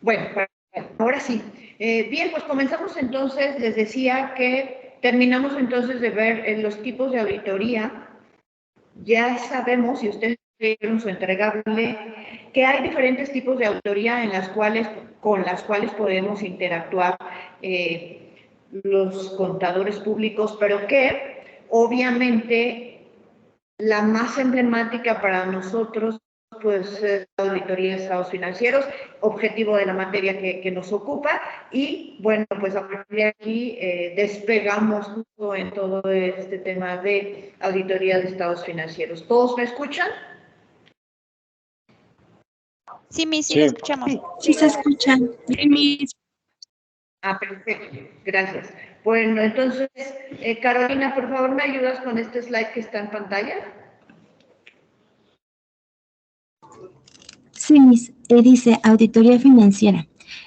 Bueno, ahora sí. Bien, pues comenzamos entonces. Les decía que terminamos entonces de ver los tipos de auditoría. Ya sabemos, si ustedes vieron su entregable, que hay diferentes tipos de auditoría con las cuales podemos interactuar los contadores públicos, pero que obviamente la más emblemática para nosotros pues la auditoría de estados financieros, objetivo de la materia que nos ocupa, y bueno, pues a partir de aquí despegamos justo en todo este tema de auditoría de estados financieros. ¿Todos me escuchan? Sí, Miss, sí, le escuchamos. Sí, se escuchan. Perfecto, gracias. Bueno, entonces, Carolina, por favor, ¿me ayudas con este slide que está en pantalla? Sí, Miss. Dice auditoría financiera.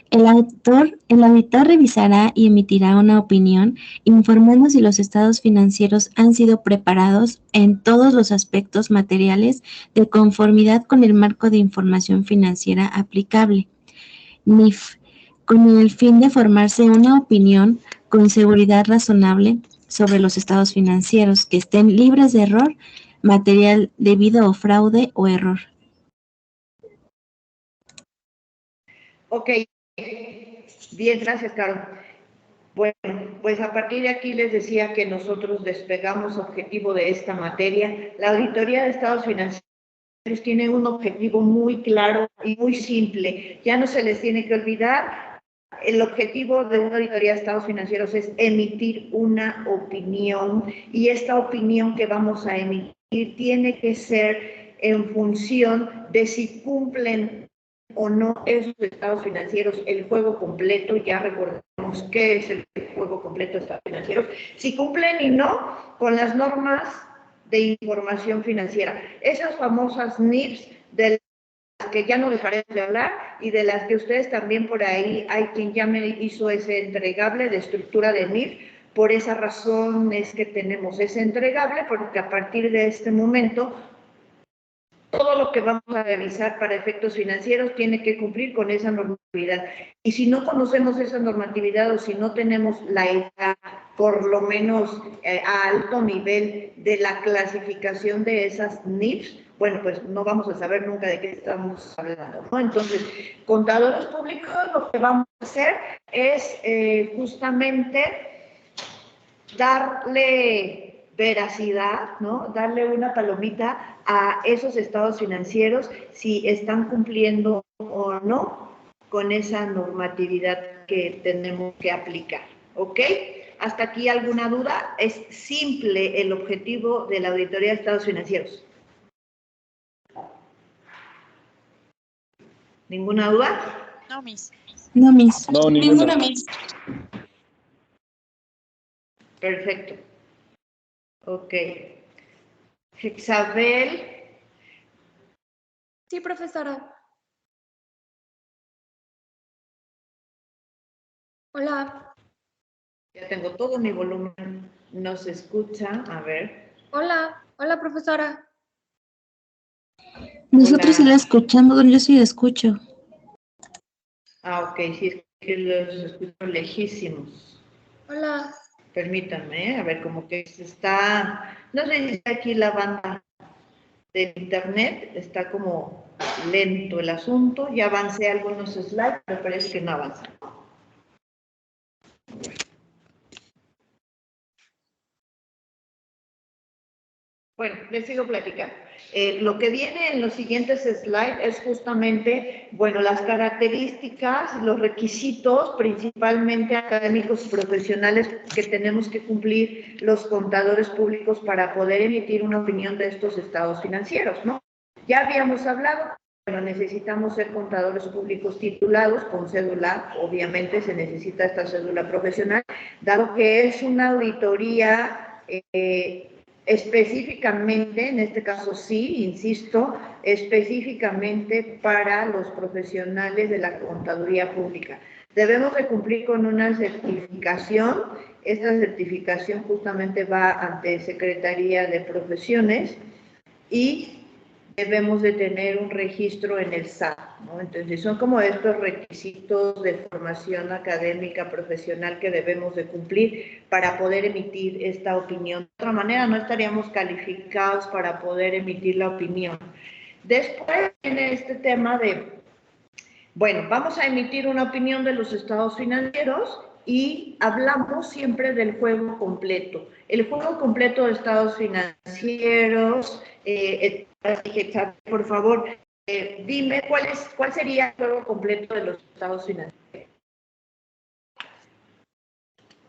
El auditor revisará y emitirá una opinión informando si los estados financieros han sido preparados en todos los aspectos materiales de conformidad con el marco de información financiera aplicable, MIF, con el fin de formarse una opinión con seguridad razonable sobre los estados financieros que estén libres de error material debido a fraude o error. Ok, bien, gracias, Caro. Bueno, pues a partir de aquí les decía que nosotros despegamos objetivo de esta materia. La auditoría de estados financieros tiene un objetivo muy claro y muy simple. Ya no se les tiene que olvidar. El objetivo de una auditoría de estados financieros es emitir una opinión, y esta opinión que vamos a emitir tiene que ser en función de si cumplen o no esos estados financieros el juego completo. Ya recordemos qué es el juego completo de estados financieros, si cumplen y no con las normas de información financiera, esas famosas NIFs de las que ya no dejaremos de hablar y de las que ustedes también por ahí hay quien ya me hizo ese entregable de estructura de NIF. Por esa razón es que tenemos ese entregable, porque a partir de este momento todo lo que vamos a revisar para efectos financieros tiene que cumplir con esa normatividad. Y si no conocemos esa normatividad, o si no tenemos la edad, por lo menos a alto nivel de la clasificación de esas NIFs, bueno, pues no vamos a saber nunca de qué estamos hablando, ¿no? Entonces, contadores públicos, lo que vamos a hacer es justamente darle veracidad, ¿no? Darle una palomita a esos estados financieros si están cumpliendo o no con esa normatividad que tenemos que aplicar, ¿ok? ¿Hasta aquí alguna duda? Es simple el objetivo de la auditoría de estados financieros. ¿Ninguna duda? No, Miss. No, Miss. No, ninguna. Miss. Perfecto. Ok. Isabel. Sí, profesora. Hola. Ya tengo todo mi volumen. No se escucha. A ver. Hola. Hola, profesora. Nosotros sí la escuchamos, yo sí la escucho. Ok, sí, es que los escucho lejísimos. Hola. Permítanme, a ver, como que se está, no sé si está aquí la banda de internet, está como lento el asunto. Ya avancé algunos slides, pero parece que no avanza. Bueno, les sigo platicando. Lo que viene en los siguientes slides es justamente, bueno, las características, los requisitos, principalmente académicos y profesionales, que tenemos que cumplir los contadores públicos para poder emitir una opinión de estos estados financieros, ¿no? Ya habíamos hablado, bueno, necesitamos ser contadores públicos titulados con cédula. Obviamente se necesita esta cédula profesional, dado que es una auditoría específicamente, en este caso sí, insisto, específicamente para los profesionales de la contaduría pública. Debemos de cumplir con una certificación. Esta certificación justamente va ante Secretaría de Profesiones y debemos de tener un registro en el SAT, ¿no? Entonces son como estos requisitos de formación académica, profesional que debemos de cumplir para poder emitir esta opinión. De otra manera no estaríamos calificados para poder emitir la opinión. Después viene este tema de, bueno, vamos a emitir una opinión de los estados financieros y hablamos siempre del juego completo. El juego completo de estados financieros, por favor, dime cuál sería el juego completo de los estados financieros.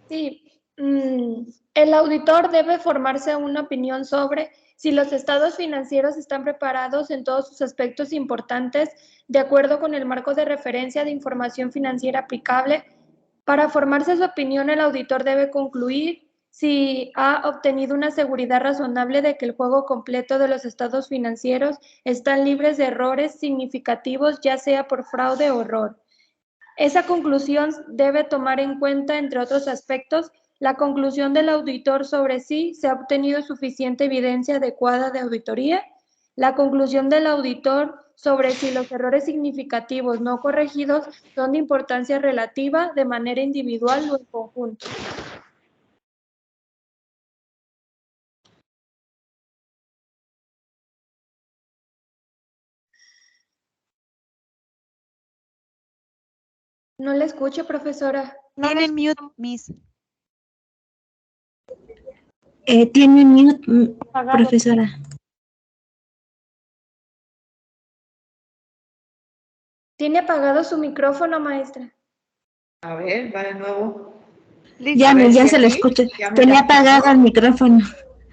Sí, el auditor debe formarse una opinión sobre si los estados financieros están preparados en todos sus aspectos importantes de acuerdo con el marco de referencia de información financiera aplicable. Para formarse su opinión, el auditor debe concluir si ha obtenido una seguridad razonable de que el juego completo de los estados financieros están libres de errores significativos, ya sea por fraude o error. Esa conclusión debe tomar en cuenta, entre otros aspectos, la conclusión del auditor sobre si se ha obtenido suficiente evidencia adecuada de auditoría, la conclusión del auditor sobre si los errores significativos no corregidos son de importancia relativa, de manera individual o en conjunto. No le escucho, profesora. Tiene mute, Miss. Tiene mute, Apagado. profesora. ¿Tiene apagado su micrófono, maestra? A ver, va de nuevo. Ya, A ver ya si se lo aquí escucho. ya me Tenía la- apagado el micrófono.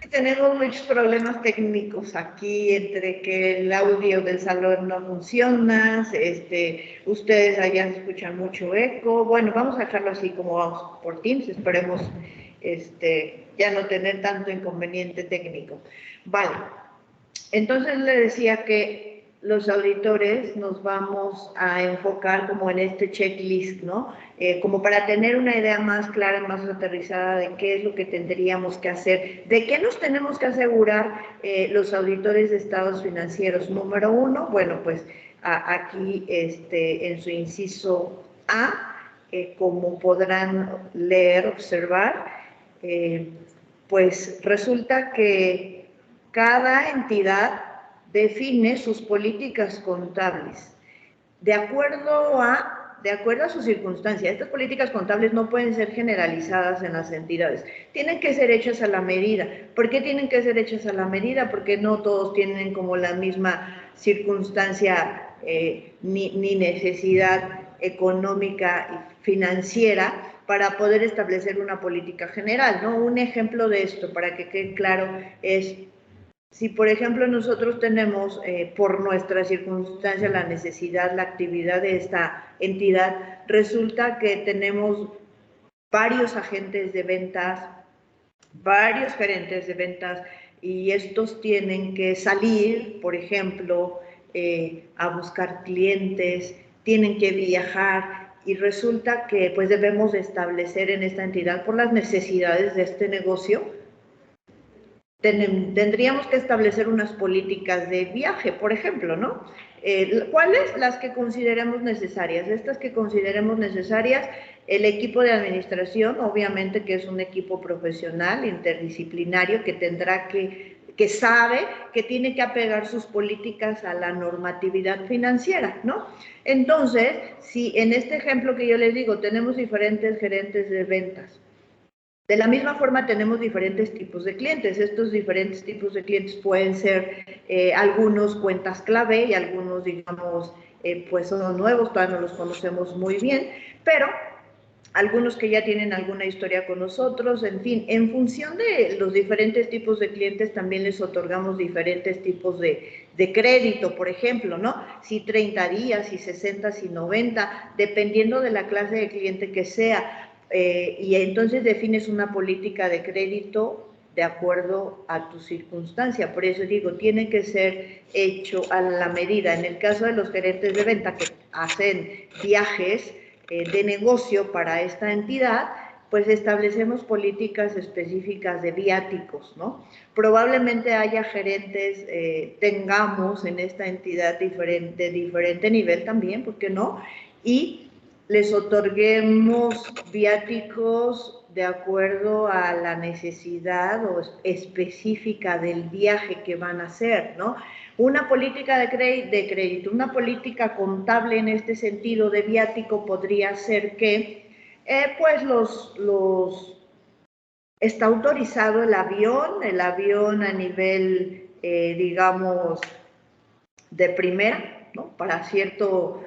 Tenemos muchos problemas técnicos aquí, entre que el audio del salón no funciona, ustedes allá escuchan mucho eco. Bueno, vamos a dejarlo así como vamos por Teams, esperemos ya no tener tanto inconveniente técnico. Vale, entonces le decía que los auditores nos vamos a enfocar como en este checklist, ¿no? Como para tener una idea más clara, más aterrizada de qué es lo que tendríamos que hacer, de qué nos tenemos que asegurar los auditores de estados financieros. Número uno, bueno, pues aquí en su inciso A, como podrán leer, observar, pues resulta que cada entidad define sus políticas contables de acuerdo a sus circunstancias. Estas políticas contables no pueden ser generalizadas en las entidades, tienen que ser hechas a la medida. ¿Por qué tienen que ser hechas a la medida? Porque no todos tienen como la misma circunstancia ni necesidad económica y financiera para poder establecer una política general, ¿no? Un ejemplo de esto, para que quede claro, es si, por ejemplo, nosotros tenemos por nuestra circunstancia la necesidad, la actividad de esta entidad, resulta que tenemos varios agentes de ventas, varios gerentes de ventas, y estos tienen que salir, por ejemplo, a buscar clientes, tienen que viajar, y resulta que pues debemos establecer en esta entidad, por las necesidades de este negocio, tendríamos que establecer unas políticas de viaje, por ejemplo, ¿no? ¿Cuáles? Las que consideremos necesarias. Estas que consideremos necesarias, el equipo de administración, obviamente que es un equipo profesional, interdisciplinario, que tendrá que sabe que tiene que apegar sus políticas a la normatividad financiera, ¿no? Entonces, si en este ejemplo que yo les digo, tenemos diferentes gerentes de ventas, de la misma forma tenemos diferentes tipos de clientes. Estos diferentes tipos de clientes pueden ser algunos cuentas clave y algunos, digamos, pues son nuevos, todavía no los conocemos muy bien, pero algunos que ya tienen alguna historia con nosotros, en fin, en función de los diferentes tipos de clientes también les otorgamos diferentes tipos de crédito, por ejemplo, ¿no? Si 30 días, si 60, si 90, dependiendo de la clase de cliente que sea. Y entonces defines una política de crédito de acuerdo a tu circunstancia. Por eso digo, tiene que ser hecho a la medida. En el caso de los gerentes de venta que hacen viajes de negocio para esta entidad, pues establecemos políticas específicas de viáticos, ¿no? Probablemente haya gerentes, tengamos en esta entidad de diferente nivel también, ¿por qué no? Y les otorguemos viáticos de acuerdo a la necesidad o específica del viaje que van a hacer, ¿no? Una política de crédito, una política contable en este sentido de viático podría ser que, pues está autorizado el avión a nivel, digamos, de primera, ¿no? Para cierto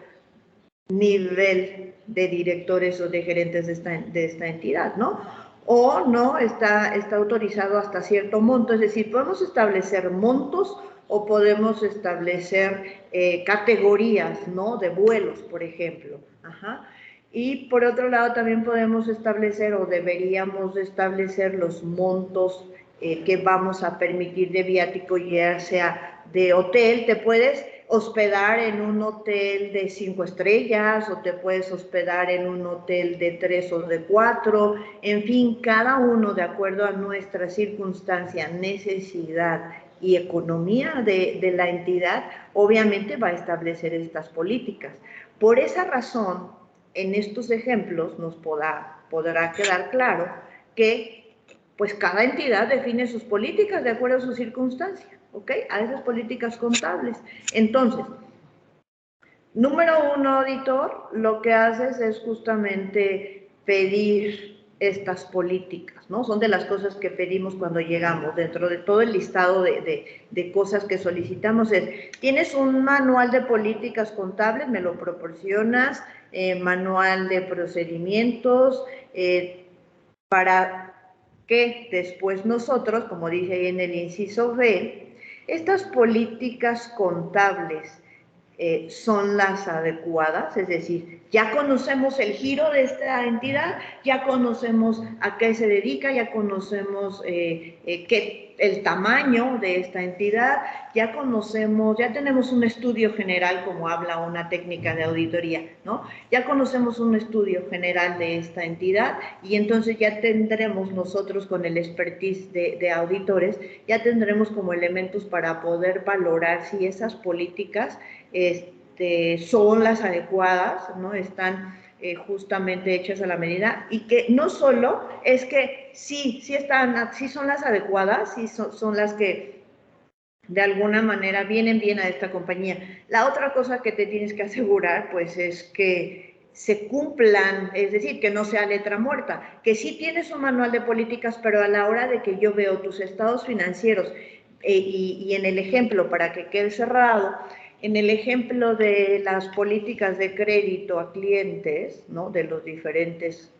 nivel de directores o de gerentes de esta entidad, ¿no? O no, está autorizado hasta cierto monto, es decir, podemos establecer montos o podemos establecer categorías, ¿no? De vuelos, por ejemplo. Ajá. Y por otro lado también podemos establecer o deberíamos establecer los montos que vamos a permitir de viático, ya sea de hotel, te puedes hospedar en un hotel de 5 estrellas o te puedes hospedar en un hotel de 3 o de 4, en fin, cada uno de acuerdo a nuestra circunstancia, necesidad y economía de la entidad, obviamente va a establecer estas políticas. Por esa razón, en estos ejemplos nos podrá quedar claro que pues cada entidad define sus políticas de acuerdo a sus circunstancias, ¿ok? A esas políticas contables. Entonces, número uno, auditor, lo que haces es justamente pedir estas políticas, ¿no? Son de las cosas que pedimos cuando llegamos, dentro de todo el listado de cosas que solicitamos es, ¿tienes un manual de políticas contables? ¿Me lo proporcionas? Manual de procedimientos, para que después nosotros, como dice ahí en el inciso B, estas políticas contables son las adecuadas, es decir, ya conocemos el giro de esta entidad, ya conocemos a qué se dedica, ya conocemos el tamaño de esta entidad, ya conocemos, ya tenemos un estudio general, como habla una técnica de auditoría, ¿no? Ya conocemos un estudio general de esta entidad y entonces ya tendremos nosotros con el expertise de auditores, ya tendremos como elementos para poder valorar si esas políticas son las adecuadas, ¿no? Están justamente hechas a la medida y que no solo es que sí son las adecuadas, sí son las que de alguna manera vienen bien a esta compañía. La otra cosa que te tienes que asegurar, pues, es que se cumplan, es decir, que no sea letra muerta, que sí tienes un manual de políticas, pero a la hora de que yo veo tus estados financieros y en el ejemplo, para que quede cerrado, en el ejemplo de las políticas de crédito a clientes, ¿no? De los diferentes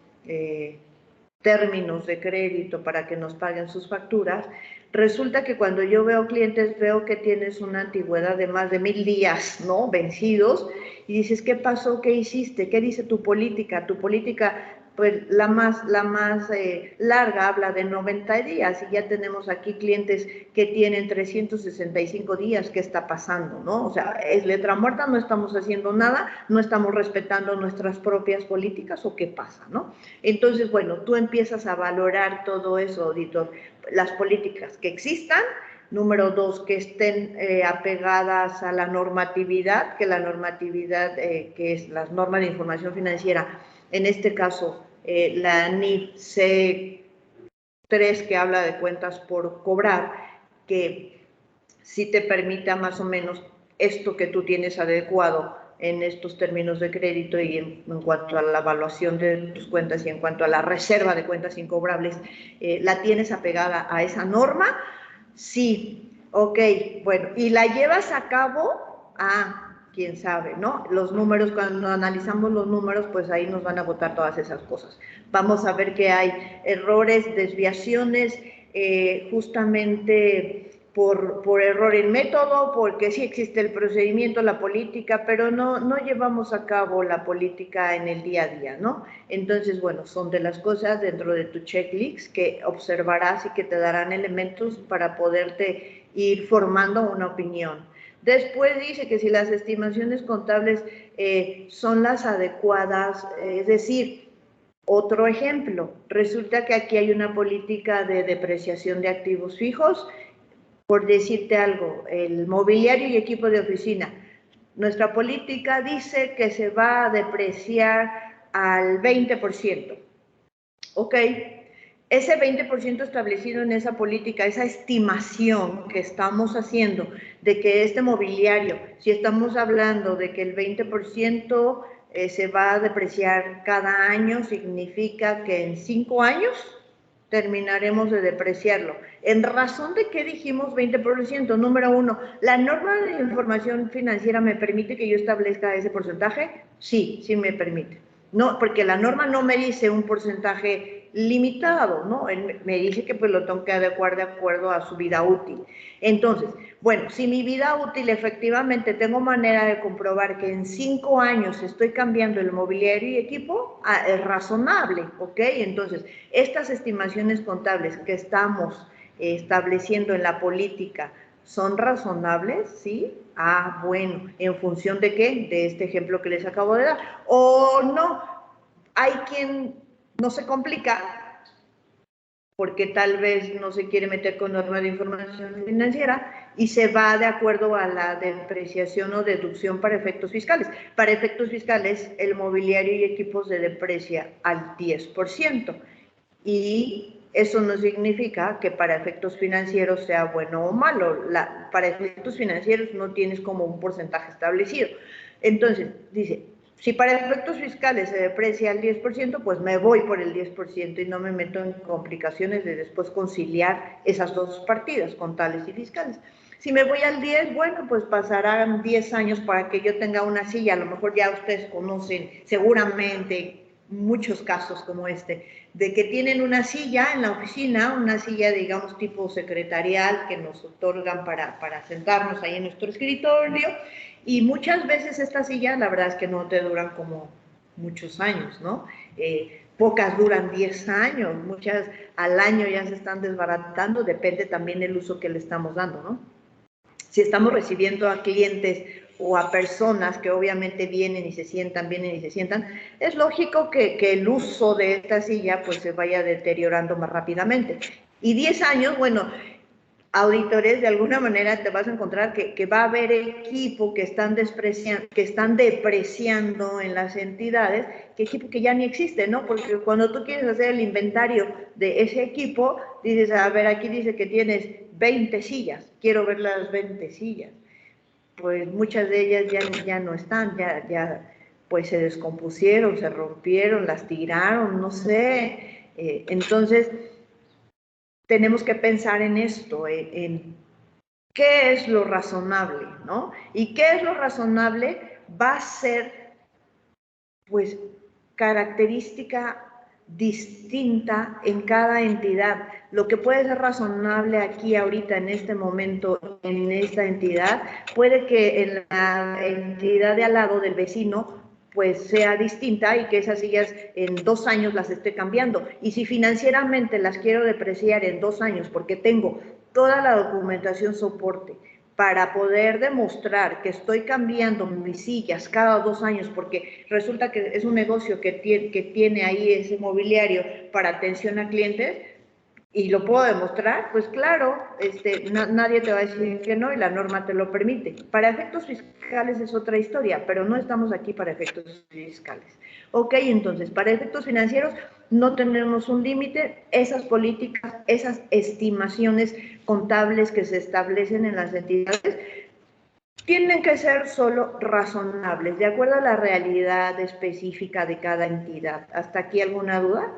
términos de crédito para que nos paguen sus facturas, resulta que cuando yo veo clientes, veo que tienes una antigüedad de más de 1000 días, ¿no? Vencidos, y dices, ¿qué pasó? ¿Qué hiciste? ¿Qué dice tu política? Tu política, pues la más larga habla de 90 días y ya tenemos aquí clientes que tienen 365 días. ¿Qué está pasando, no? O sea, es letra muerta, no estamos haciendo nada, no estamos respetando nuestras propias políticas, ¿o qué pasa, no? Entonces, bueno, tú empiezas a valorar todo eso, auditor, las políticas que existan. Número 2, que estén apegadas a la normatividad, que la normatividad, que es las normas de información financiera, en este caso, la NIF C3, que habla de cuentas por cobrar, que sí te permita más o menos esto que tú tienes adecuado en estos términos de crédito y en cuanto a la evaluación de tus cuentas y en cuanto a la reserva de cuentas incobrables, ¿la tienes apegada a esa norma? Sí, ok, bueno, ¿y la llevas a cabo? Quién sabe, ¿no? Los números, cuando analizamos los números, pues ahí nos van a botar todas esas cosas. Vamos a ver que hay errores, desviaciones, justamente por error en método, porque sí existe el procedimiento, la política, pero no llevamos a cabo la política en el día a día, ¿no? Entonces, bueno, son de las cosas dentro de tu checklist que observarás y que te darán elementos para poderte ir formando una opinión. Después dice que si las estimaciones contables son las adecuadas, es decir, Otro ejemplo, resulta que aquí hay una política de depreciación de activos fijos. Por decirte algo, el mobiliario y equipo de oficina. Nuestra política dice que se va a depreciar al 20%. Ok, ese 20% establecido en esa política, esa estimación que estamos haciendo de que este mobiliario, si estamos hablando de que el 20% se va a depreciar cada año, significa que en 5 años terminaremos de depreciarlo. ¿En razón de qué dijimos 20%? Número uno, ¿la norma de información financiera me permite que yo establezca ese porcentaje? Sí, sí me permite. No, porque la norma no me dice un porcentaje limitado, ¿no? Me dice que pues lo tengo que adecuar de acuerdo a su vida útil. Entonces, bueno, si mi vida útil efectivamente tengo manera de comprobar que en 5 años estoy cambiando el mobiliario y equipo, es razonable, ¿ok? Entonces, estas estimaciones contables que estamos estableciendo en la política, ¿son razonables? ¿Sí? Ah, bueno, ¿en función de qué? De este ejemplo que les acabo de dar. O no, hay quien no se complica porque tal vez no se quiere meter con norma de información financiera y se va de acuerdo a la depreciación o deducción para efectos fiscales. Para efectos fiscales, el mobiliario y equipos se deprecia al 10%. Y eso no significa que para efectos financieros sea bueno o malo. Para efectos financieros no tienes como un porcentaje establecido. Entonces, dice, si para efectos fiscales se deprecia el 10%, pues me voy por el 10% y no me meto en complicaciones de después conciliar esas dos partidas, contables y fiscales. Si me voy al 10, bueno, pues pasarán 10 años para que yo tenga una silla. A lo mejor ya ustedes conocen seguramente muchos casos como este, de que tienen una silla en la oficina, una silla, digamos, tipo secretarial que nos otorgan para sentarnos ahí en nuestro escritorio, y muchas veces esta silla, la verdad es que no te duran como muchos años, ¿no? Pocas duran 10 años, muchas al año ya se están desbaratando, depende también el uso que le estamos dando, ¿no? Si estamos recibiendo a clientes o a personas que obviamente vienen y se sientan, es lógico que el uso de esta silla pues se vaya deteriorando más rápidamente. Y 10 años, bueno, auditores, de alguna manera te vas a encontrar que va a haber equipo que están depreciando en las entidades, que equipo que ya ni existe, ¿no? Porque cuando tú quieres hacer el inventario de ese equipo, dices, a ver, aquí dice que tienes 20 sillas, quiero ver las 20 sillas. Pues muchas de ellas ya no están, ya pues se descompusieron, se rompieron, las tiraron, no sé. Entonces, tenemos que pensar en esto, en qué es lo razonable, ¿no? Y qué es lo razonable va a ser, pues, característica distinta en cada entidad. Lo que puede ser razonable aquí, ahorita, en este momento, en esta entidad, puede que en la entidad de al lado del vecino pues sea distinta y que esas sillas en 2 años las esté cambiando. Y si financieramente las quiero depreciar en 2 años porque tengo toda la documentación soporte para poder demostrar que estoy cambiando mis sillas cada 2 años, porque resulta que es un negocio que tiene ahí ese mobiliario para atención a clientes, y lo puedo demostrar, pues claro, nadie te va a decir que no y la norma te lo permite. Para efectos fiscales es otra historia, pero no estamos aquí para efectos fiscales. Ok, entonces, para efectos financieros no tenemos un límite, esas políticas, esas estimaciones contables que se establecen en las entidades tienen que ser solo razonables, de acuerdo a la realidad específica de cada entidad. ¿Hasta aquí alguna duda?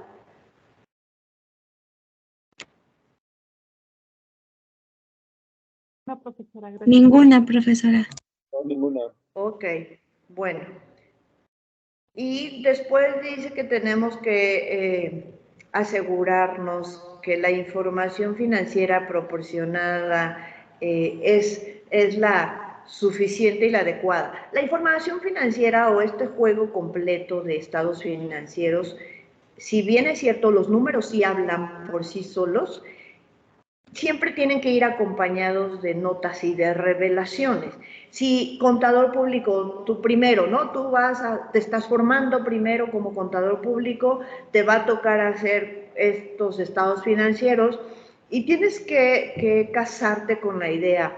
No, profesora, gracias. Ninguna, profesora. No, ninguna. Ok, bueno. Y después dice que tenemos que asegurarnos que la información financiera proporcionada es la suficiente y la adecuada. La información financiera o este juego completo de estados financieros, si bien es cierto, los números sí hablan por sí solos, siempre tienen que ir acompañados de notas y de revelaciones. Si contador público, tú primero, ¿no? Te estás formando primero como contador público, te va a tocar hacer estos estados financieros y tienes que casarte con la idea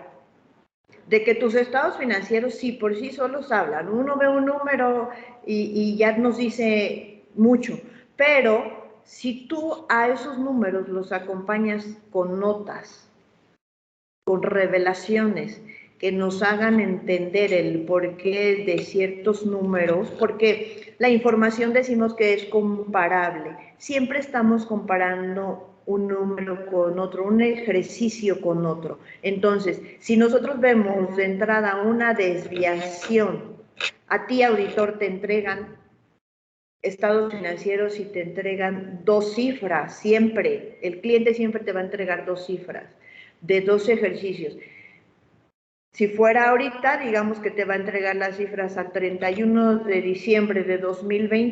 de que tus estados financieros sí por sí solos hablan. Uno ve un número y ya nos dice mucho, pero si tú a esos números los acompañas con notas, con revelaciones que nos hagan entender el porqué de ciertos números, porque la información decimos que es comparable. Siempre estamos comparando un número con otro, un ejercicio con otro. Entonces, si nosotros vemos de entrada una desviación, a ti, auditor, te entregan estados financieros y te entregan 2 cifras, siempre. El cliente siempre te va a entregar 2 cifras de 2 ejercicios. Si fuera ahorita, digamos que te va a entregar las cifras al 31 de diciembre de 2020,